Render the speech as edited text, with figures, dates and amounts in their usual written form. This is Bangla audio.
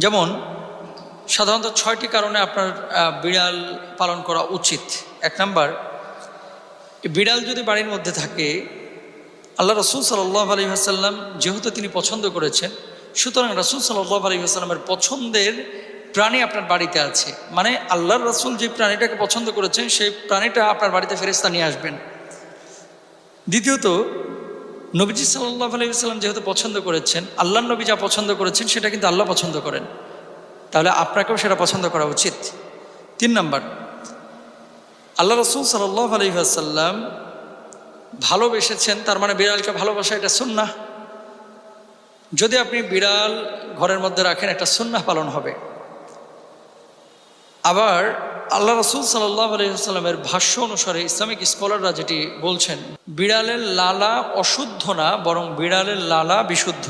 যেমন সাধারণত 6টি কারণে আপনার বিড়াল পালন করা উচিত। 1 নাম্বার, বিড়াল যদি বাড়ির মধ্যে থাকে, আল্লাহ রসুল সাল্লাল্লাহু আলাইহি ওয়াসাল্লাম যেহেতু তিনি পছন্দ করেছেন, সুতরাং রসুল সাল্লাল্লাহু আলাইহি ওয়াসাল্লামের পছন্দের প্রাণী আপনার বাড়িতে আছে, মানে আল্লাহর রসুল যে প্রাণীটাকে পছন্দ করেছেন সেই প্রাণীটা আপনার বাড়িতে ফেরেশতা নিয়ে আসবেন। দ্বিতীয়ত, নবীজি সাল্লাল্লাহু আলাইহি ওয়াসাল্লাম যেহেতু পছন্দ করেছেন, আল্লাহর নবী যা পছন্দ করেছেন সেটা কিন্তু আল্লাহ পছন্দ করেন, তাহলে আপনাকেও সেটা পছন্দ করা উচিত। 3 নাম্বার, আল্লাহ রসুল সাল্লাল্লাহু আলাইহি ওয়াসাল্লাম ভালোবেসেছেন, তার মানে বিড়ালকে ভালোবাসা এটা সুন্নাহ। যদি আপনি বিড়াল ঘরের মধ্যে রাখেন, একটা সুন্নাহ পালন হবে। আবার আল্লাহ রসুল সাল্লাল্লাহু আলাইহি ওয়াসাল্লামের ভাষ্য অনুসারে ইসলামিক স্কলাররা যেটি বলছেন, বিড়ালের লালা অশুদ্ধ না, বরং বিড়ালের লালা বিশুদ্ধ।